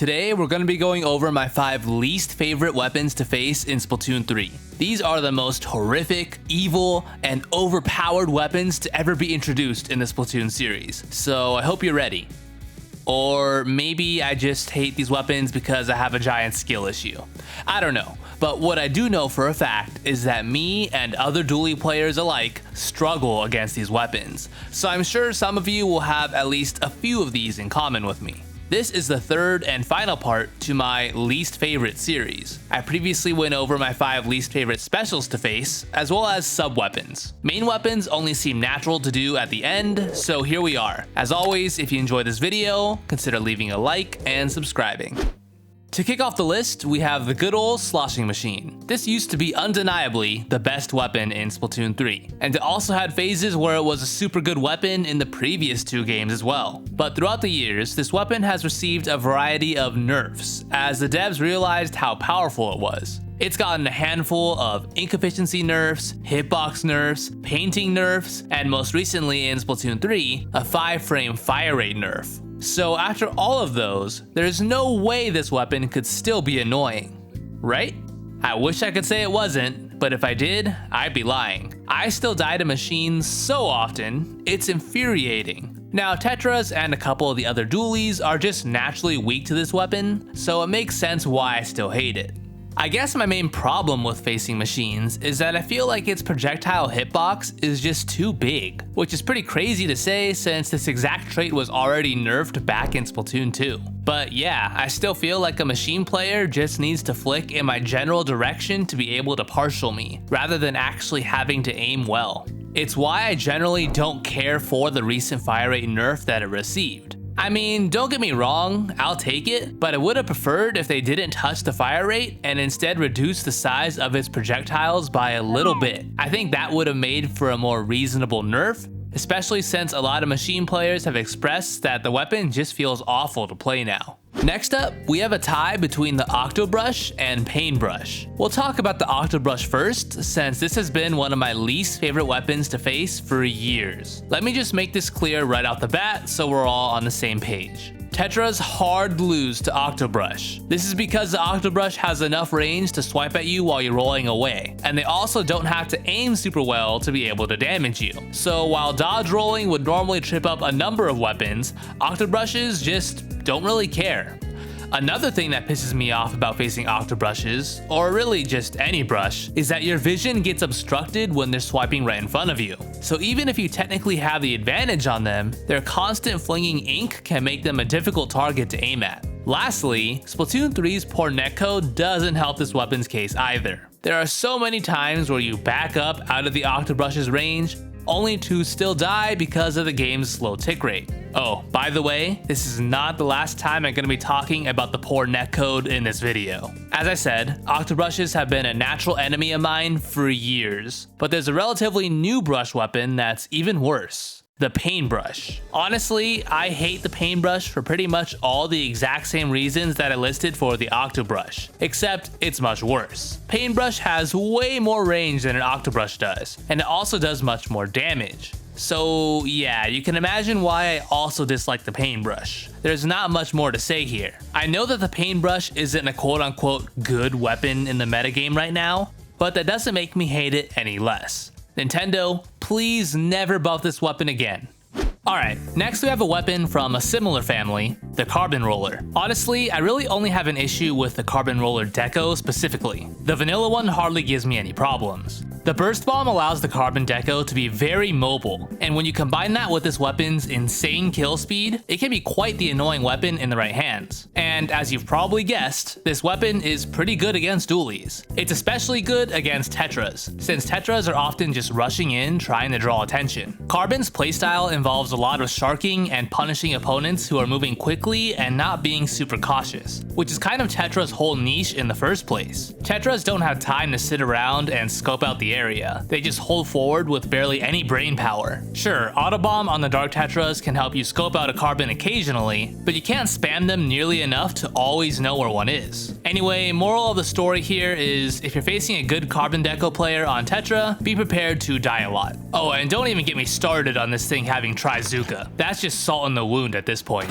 Today, we're going to be going over my 5 least favorite weapons to face in Splatoon 3. These are the most horrific, evil, and overpowered weapons to ever be introduced in the Splatoon series, so I hope you're ready. Or maybe I just hate these weapons because I have a giant skill issue. I don't know, but what I do know for a fact is that me and other dually players alike struggle against these weapons, so I'm sure some of you will have at least a few of these in common with me. This is the third and final part to my least favorite series. I previously went over my 5 least favorite specials to face, as well as sub-weapons. Main weapons only seem natural to do at the end, so here we are. As always, if you enjoyed this video, consider leaving a like and subscribing. To kick off the list, we have the good old sloshing machine. This used to be undeniably the best weapon in Splatoon 3, and it also had phases where it was a super good weapon in the previous 2 games as well. But throughout the years, this weapon has received a variety of nerfs, as the devs realized how powerful it was. It's gotten a handful of ink efficiency nerfs, hitbox nerfs, painting nerfs, and most recently in Splatoon 3, a 5-frame fire rate nerf. So after all of those, there's no way this weapon could still be annoying, right? I wish I could say it wasn't, but if I did, I'd be lying. I still die to machines so often, it's infuriating. Now, Tetras and a couple of the other dualies are just naturally weak to this weapon, so it makes sense why I still hate it. I guess my main problem with facing machines is that I feel like its projectile hitbox is just too big, which is pretty crazy to say since this exact trait was already nerfed back in Splatoon 2. But yeah, I still feel like a machine player just needs to flick in my general direction to be able to partial me, rather than actually having to aim well. It's why I generally don't care for the recent fire rate nerf that it received. I mean, don't get me wrong, I'll take it, but I would have preferred if they didn't touch the fire rate and instead reduced the size of its projectiles by a little bit. I think that would have made for a more reasonable nerf, especially since a lot of machine players have expressed that the weapon just feels awful to play now. Next up, we have a tie between the Octobrush and Paintbrush. We'll talk about the Octobrush first, since this has been one of my least favorite weapons to face for years. Let me just make this clear right off the bat so we're all on the same page. Tetras hard lose to Octobrush. This is because the Octobrush has enough range to swipe at you while you're rolling away, and they also don't have to aim super well to be able to damage you. So while dodge rolling would normally trip up a number of weapons, Octobrushes just don't really care. Another thing that pisses me off about facing Octobrushes, or really just any brush, is that your vision gets obstructed when they're swiping right in front of you. So even if you technically have the advantage on them, their constant flinging ink can make them a difficult target to aim at. Lastly, Splatoon 3's poor netcode doesn't help this weapon's case either. There are so many times where you back up out of the Octobrush's range, only to still die because of the game's slow tick rate. Oh, by the way, this is not the last time I'm going to be talking about the poor netcode in this video. As I said, Octobrushes have been a natural enemy of mine for years, but there's a relatively new brush weapon that's even worse. The Paintbrush. Honestly, I hate the Paintbrush for pretty much all the exact same reasons that I listed for the Octobrush, except it's much worse. Paintbrush has way more range than an Octobrush does, and it also does much more damage. So yeah, you can imagine why I also dislike the Paintbrush. There's not much more to say here. I know that the Paintbrush isn't a quote-unquote good weapon in the metagame right now, but that doesn't make me hate it any less. Nintendo, please never buff this weapon again. Alright, next we have a weapon from a similar family, the Carbon Roller. Honestly, I really only have an issue with the Carbon Roller Deco specifically. The vanilla one hardly gives me any problems. The Burst Bomb allows the Carbon Deco to be very mobile, and when you combine that with this weapon's insane kill speed, it can be quite the annoying weapon in the right hands. And as you've probably guessed, this weapon is pretty good against dualies. It's especially good against Tetras, since Tetras are often just rushing in trying to draw attention. Carbon's playstyle involves a lot of sharking and punishing opponents who are moving quickly and not being super cautious, which is kind of Tetra's whole niche in the first place. Tetras don't have time to sit around and scope out the area. They just hold forward with barely any brain power. Sure, Autobomb on the Dark Tetras can help you scope out a Carbon occasionally, but you can't spam them nearly enough to always know where one is. Anyway, moral of the story here is if you're facing a good Carbon Deco player on Tetra, be prepared to die a lot. Oh, and don't even get me started on this thing having Trizooka. That's just salt in the wound at this point.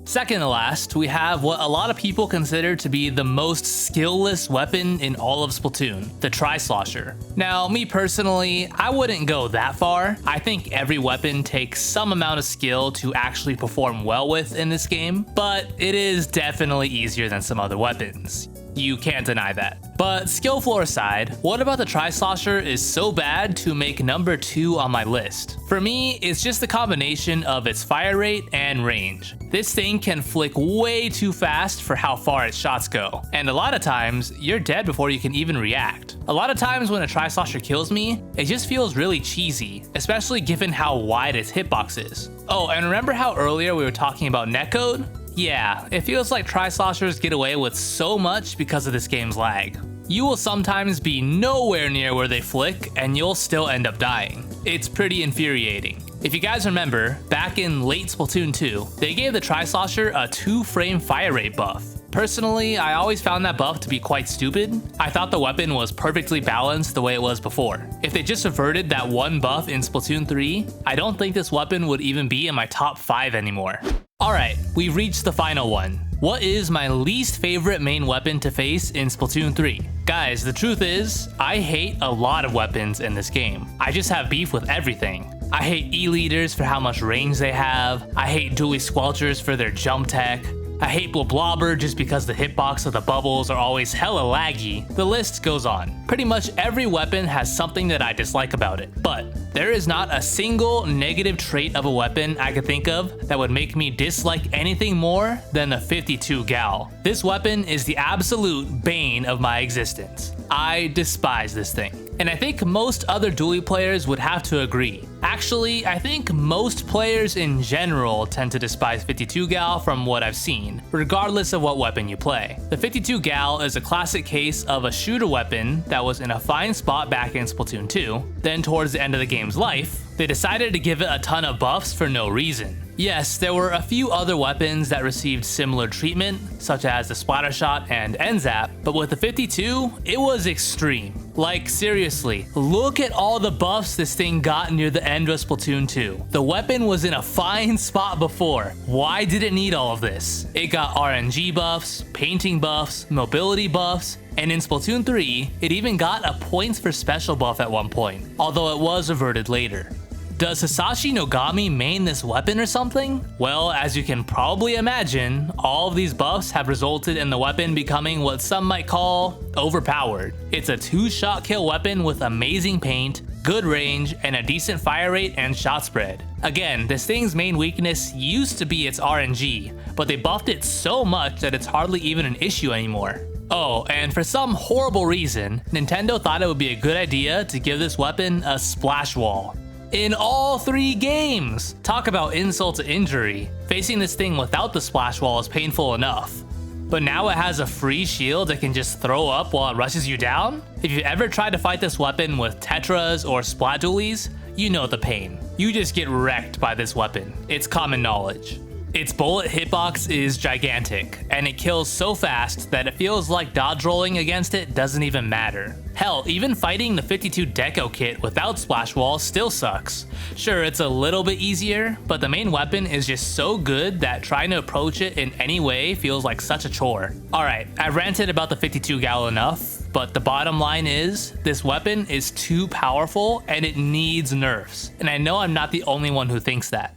Second to last, we have what a lot of people consider to be the most skillless weapon in all of Splatoon, the Tri-Slosher. Now, me personally, I wouldn't go that far. I think every weapon takes some amount of skill to actually perform well with in this game, but it is definitely easier than some other weapons. You can't deny that. But skill floor aside, what about the Tri-Slosher is so bad to make number 2 on my list? For me, it's just the combination of its fire rate and range. This thing can flick way too fast for how far its shots go, and a lot of times, you're dead before you can even react. A lot of times when a Tri-Slosher kills me, it just feels really cheesy, especially given how wide its hitbox is. Oh, and remember how earlier we were talking about netcode? Yeah, it feels like Tri-Sloshers get away with so much because of this game's lag. You will sometimes be nowhere near where they flick, and you'll still end up dying. It's pretty infuriating. If you guys remember, back in late Splatoon 2, they gave the Tri-Slosher a 2-frame fire rate buff. Personally, I always found that buff to be quite stupid. I thought the weapon was perfectly balanced the way it was before. If they just reverted that one buff in Splatoon 3, I don't think this weapon would even be in my top 5 anymore. Alright, we've reached the final one. What is my least favorite main weapon to face in Splatoon 3? Guys, the truth is, I hate a lot of weapons in this game. I just have beef with everything. I hate E-leaders for how much range they have. I hate dually squelchers for their jump tech. I hate Blobber just because the hitbox of the bubbles are always hella laggy. The list goes on. Pretty much every weapon has something that I dislike about it, but there is not a single negative trait of a weapon I could think of that would make me dislike anything more than the 52 Gal. This weapon is the absolute bane of my existence. I despise this thing. And I think most other dually players would have to agree. Actually, I think most players in general tend to despise 52 Gal from what I've seen, regardless of what weapon you play. The 52 Gal is a classic case of a shooter weapon that was in a fine spot back in Splatoon 2, then towards the end of the game's life, they decided to give it a ton of buffs for no reason. Yes, there were a few other weapons that received similar treatment, such as the Splatter Shot and NZAP, but with the 52, it was extreme. Like, seriously, look at all the buffs this thing got near the end of Splatoon 2. The weapon was in a fine spot before. Why did it need all of this? It got RNG buffs, painting buffs, mobility buffs, and in Splatoon 3, it even got a points for special buff at one point, although it was reverted later. Does Hisashi Nogami main this weapon or something? Well, as you can probably imagine, all of these buffs have resulted in the weapon becoming what some might call overpowered. It's a 2-shot kill weapon with amazing paint, good range, and a decent fire rate and shot spread. Again, this thing's main weakness used to be its RNG, but they buffed it so much that it's hardly even an issue anymore. Oh, and for some horrible reason, Nintendo thought it would be a good idea to give this weapon a splash wall. In all 3 games! Talk about insult to injury. Facing this thing without the splash wall is painful enough. But now it has a free shield that can just throw up while it rushes you down? If you've ever tried to fight this weapon with Tetras or Splat Dualies, you know the pain. You just get wrecked by this weapon. It's common knowledge. Its bullet hitbox is gigantic, and it kills so fast that it feels like dodge rolling against it doesn't even matter. Hell, even fighting the 52 Deco kit without Splash Wall still sucks. Sure, it's a little bit easier, but the main weapon is just so good that trying to approach it in any way feels like such a chore. Alright, I've ranted about the 52 Gal enough, but the bottom line is, this weapon is too powerful and it needs nerfs. And I know I'm not the only one who thinks that.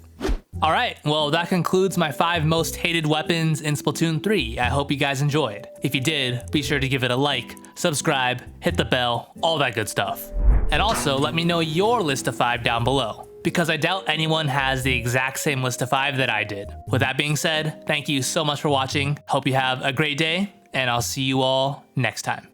Alright, well that concludes my 5 most hated weapons in Splatoon 3. I hope you guys enjoyed. If you did, be sure to give it a like, subscribe, hit the bell, all that good stuff. And also, let me know your list of 5 down below, because I doubt anyone has the exact same list of 5 that I did. With that being said, thank you so much for watching, hope you have a great day, and I'll see you all next time.